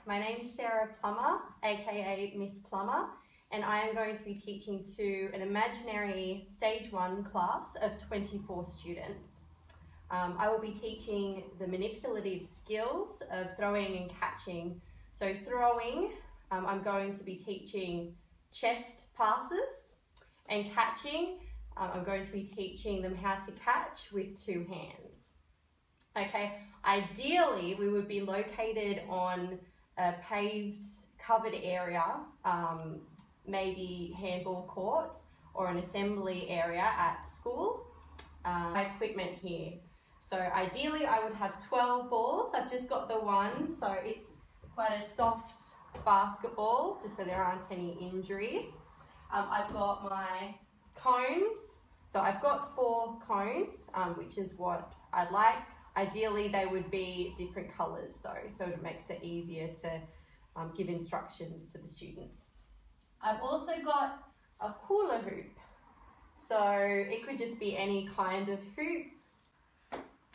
My name's Sarah Plummer, aka Miss Plummer, and I am going to be teaching to an imaginary Stage 1 class of 24 students. I will be teaching the manipulative skills of throwing and catching. So throwing, I'm going to be teaching chest passes, and catching, I'm going to be teaching them how to catch with 2 hands. Okay, ideally we would be located on a paved covered area, maybe handball courts or an assembly area at school. My equipment here. So ideally I would have 12 balls. I've just got the one, so it's quite a soft basketball, just so there aren't any injuries. I've got my cones. So I've got 4 cones, which is what I like. Ideally, they would be different colours though, so it makes it easier to give instructions to the students. I've also got a hula hoop. So it could just be any kind of hoop.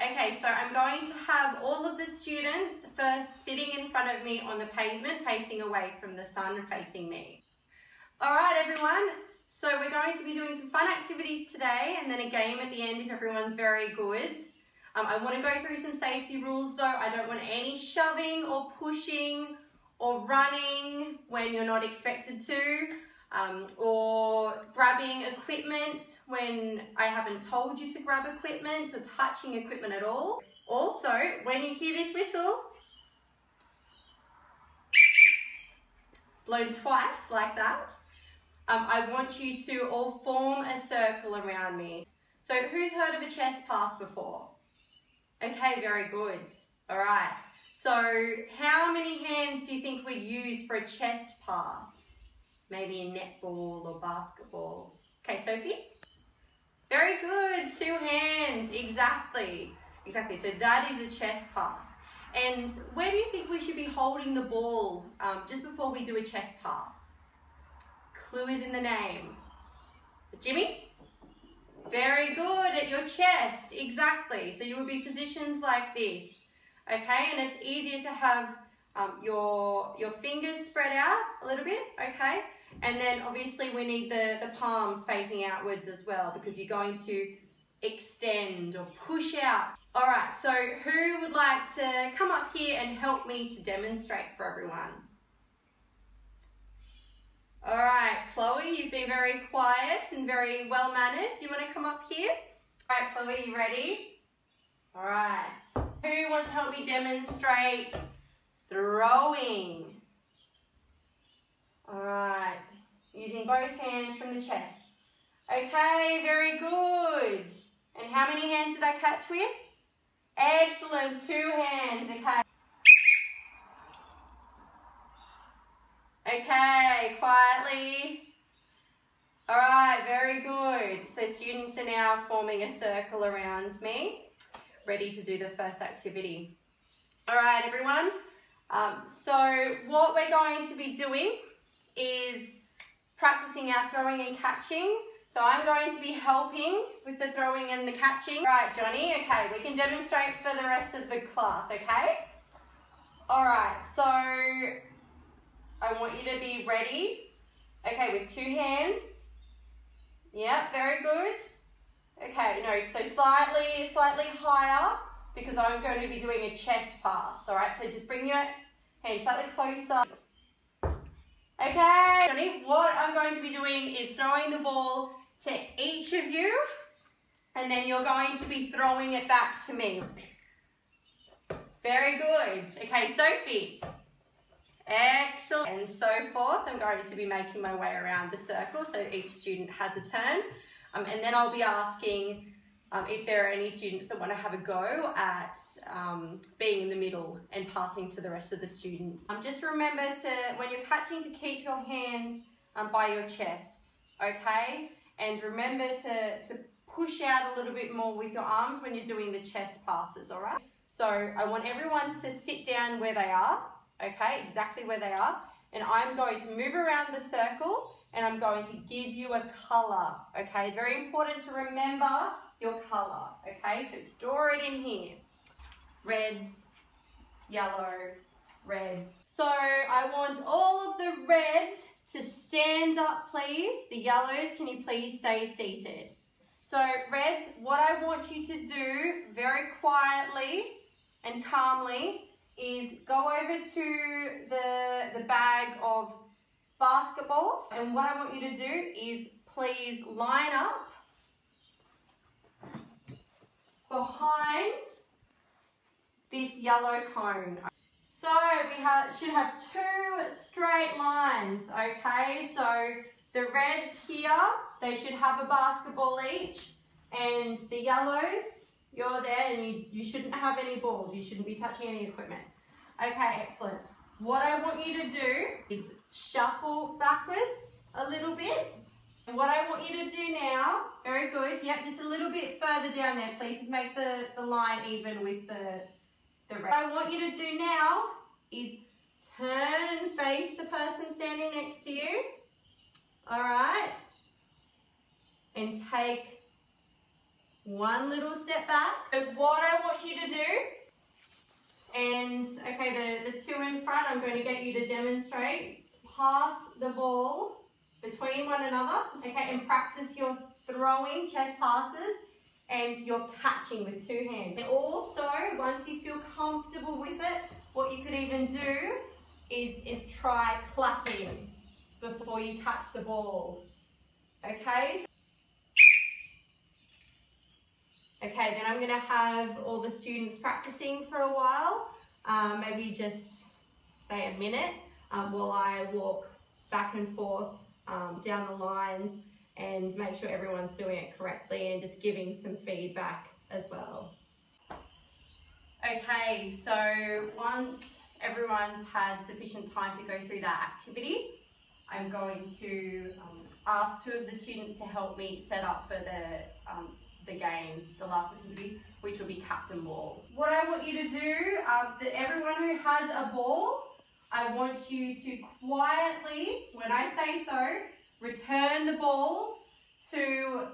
Okay, so I'm going to have all of the students first sitting in front of me on the pavement, facing away from the sun and facing me. All right, everyone. So we're going to be doing some fun activities today and then a game at the end if everyone's very good. I want to go through some safety rules though. I don't want any shoving or pushing or running when you're not expected to, or grabbing equipment when I haven't told you to grab equipment, or touching equipment at all. Also, when you hear this whistle, blown twice like that, I want you to all form a circle around me. So who's heard of a chest pass before? Okay, very good. All right. So how many hands do you think we'd use for a chest pass? Maybe a netball or basketball. Okay, Sophie? Very good. 2 hands. Exactly. Exactly. So that is a chest pass. And where do you think we should be holding the ball just before we do a chest pass? Clue is in the name. Jimmy? Very good, at your chest, exactly. So you would be positioned like this, okay? And it's easier to have your fingers spread out a little bit, okay? And then obviously we need the palms facing outwards as well, because you're going to extend or push out. All right, so who would like to come up here and help me to demonstrate for everyone? All right, Chloe, you've been very quiet and very well-mannered. Do you want to come up here? All right, Chloe, you ready? All right. Who wants to help me demonstrate throwing? All right. Using both hands from the chest. Okay, very good. And how many hands did I catch with? Excellent, 2 hands, okay. Okay, quietly. All right, very good. So students are now forming a circle around me, ready to do the first activity. All right, everyone. So what we're going to be doing is practicing our throwing and catching. So I'm going to be helping with the throwing and the catching. All right, Johnny, okay, we can demonstrate for the rest of the class, okay? All right, so I want you to be ready. Okay, with 2 hands. Yep, very good. Okay, no, so slightly higher, because I'm going to be doing a chest pass. All right, so just bring your hand slightly closer. Okay, Johnny, what I'm going to be doing is throwing the ball to each of you, and then you're going to be throwing it back to me. Very good. Okay, Sophie. Excellent, and so forth. I'm going to be making my way around the circle, so each student has a turn, and then I'll be asking if there are any students that want to have a go at being in the middle and passing to the rest of the students. Just remember to, when you're catching, to keep your hands by your chest, okay? And remember to push out a little bit more with your arms when you're doing the chest passes, all right? So I want everyone to sit down where they are. Okay, exactly where they are. And I'm going to move around the circle and I'm going to give you a colour. Okay, very important to remember your colour. Okay, so store it in here. Red, yellow, reds. So I want all of the reds to stand up, please. The yellows, can you please stay seated? So reds, what I want you to do very quietly and calmly is go over to the bag of basketballs, and what I want you to do is please line up behind this yellow cone. So we should have 2 straight lines, okay? So the reds here, they should have a basketball each, and the yellows, you're there and you shouldn't have any balls. You shouldn't be touching any equipment. Okay, excellent. What I want you to do is shuffle backwards a little bit. And what I want you to do now, very good, yep, just a little bit further down there, please. Just make the line even with the red. What I want you to do now is turn and face the person standing next to you. All right. And take one little step back. And what I want you to do, and okay, the 2 in front, I'm going to get you to demonstrate. Pass the ball between one another, okay, and practice your throwing chest passes and your catching with 2 hands. And also, once you feel comfortable with it, what you could even do is try clapping before you catch the ball, okay? Okay, then I'm going to have all the students practicing for a while, maybe just say a minute, while I walk back and forth down the lines and make sure everyone's doing it correctly and just giving some feedback as well. Okay, so once everyone's had sufficient time to go through that activity, I'm going to ask 2 of the students to help me set up for the game, the last activity, which will be captain ball. What I want you to do, everyone who has a ball, I want you to quietly, when I say so, return the balls to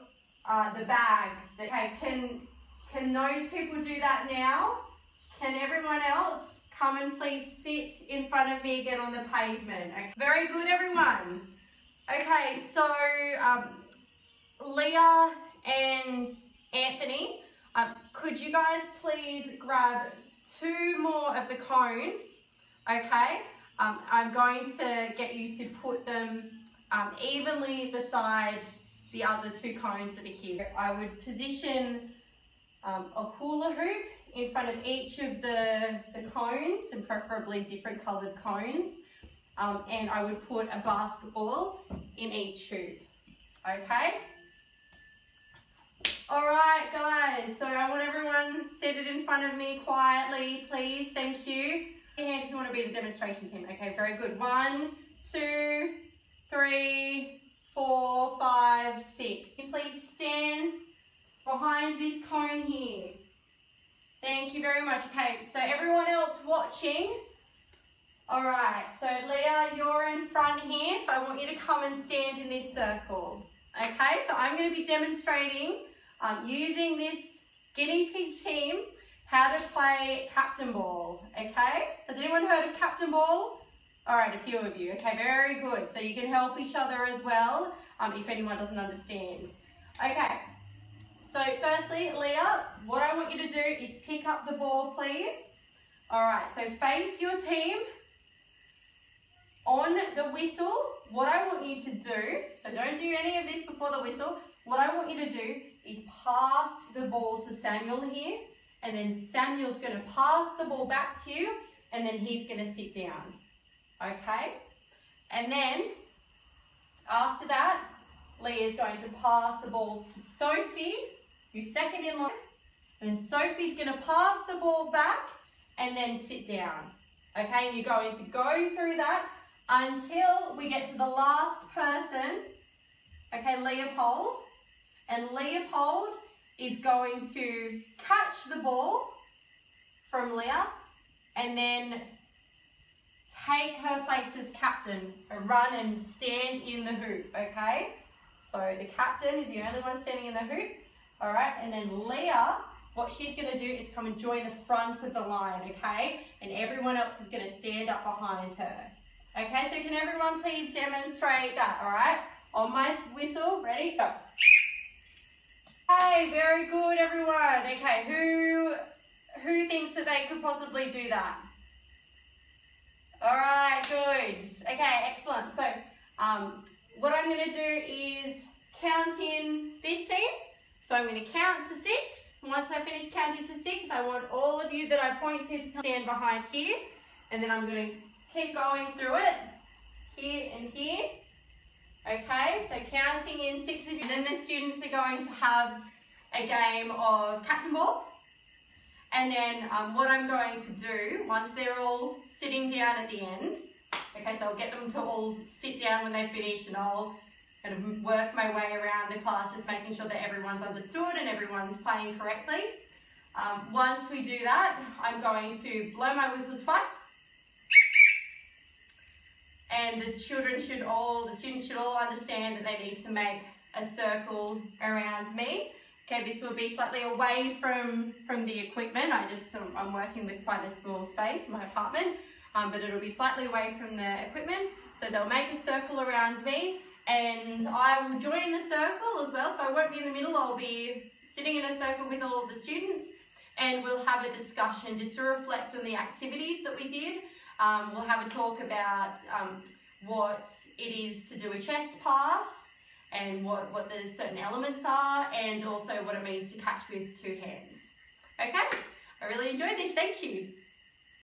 the bag. Okay, can those people do that now? Can everyone else come and please sit in front of me again on the pavement? Okay. Very good, everyone. Okay, so Leah and Anthony, could you guys please grab 2 more of the cones, okay? I'm going to get you to put them evenly beside the other 2 cones that are here. I would position a hula hoop in front of each of the cones, and preferably different coloured cones, and I would put a basketball in each hoop, okay? All right, guys, so I want everyone seated in front of me quietly, please. Thank you. Your hand if you want to be the demonstration team. Okay, very good. 1, 2, 3, 4, 5, 6. Please stand behind this cone here. Thank you very much. Okay, so everyone else watching. All right, so Leah, you're in front here, so I want you to come and stand in this circle. Okay, so I'm going to be demonstrating using this guinea pig team how to play captain ball, okay? Has anyone heard of captain ball? All right, a few of you. Okay, very good. So you can help each other as well if anyone doesn't understand. Okay, so firstly, Leah, what I want you to do is pick up the ball, please. All right, so face your team. On the whistle, what I want you to do, so don't do any of this before the whistle, what I want you to do is pass the ball to Samuel here, and then Samuel's going to pass the ball back to you, and then he's going to sit down, okay? And then, after that, Leah's going to pass the ball to Sophie, who's second in line, and then Sophie's going to pass the ball back, and then sit down, okay? And you're going to go through that until we get to the last person, okay, Leopold. And Leopold is going to catch the ball from Leah and then take her place as captain, run and stand in the hoop, okay? So the captain is the only one standing in the hoop, all right? And then Leah what she's going to do is come and join the front of the line, okay? And everyone else is going to stand up behind her. Okay, so can everyone please demonstrate that, all right? On my whistle, ready, go. Hey, very good, everyone. Okay, who thinks that they could possibly do that? All right, good. Okay, excellent. So what I'm going to do is count in this team. So I'm going to count to 6. Once I finish counting to 6, I want all of you that I point to stand behind here. And then I'm going to keep going through it, here and here. Okay, so counting in 6 of you. And then the students are going to have a game of cat and ball. And then what I'm going to do, once they're all sitting down at the end, okay, so I'll get them to all sit down when they finish, and I'll kind of work my way around the class, just making sure that everyone's understood and everyone's playing correctly. Once we do that, I'm going to blow my whistle twice. And the students should all understand that they need to make a circle around me. Okay, this will be slightly away from the equipment. I'm working with quite a small space in my apartment, but it'll be slightly away from the equipment. So they'll make a circle around me, and I will join the circle as well. So I won't be in the middle, I'll be sitting in a circle with all of the students, and we'll have a discussion just to reflect on the activities that we did. We'll have a talk about what it is to do a chest pass, and what the certain elements are, and also what it means to catch with 2 hands. Okay, I really enjoyed this, thank you.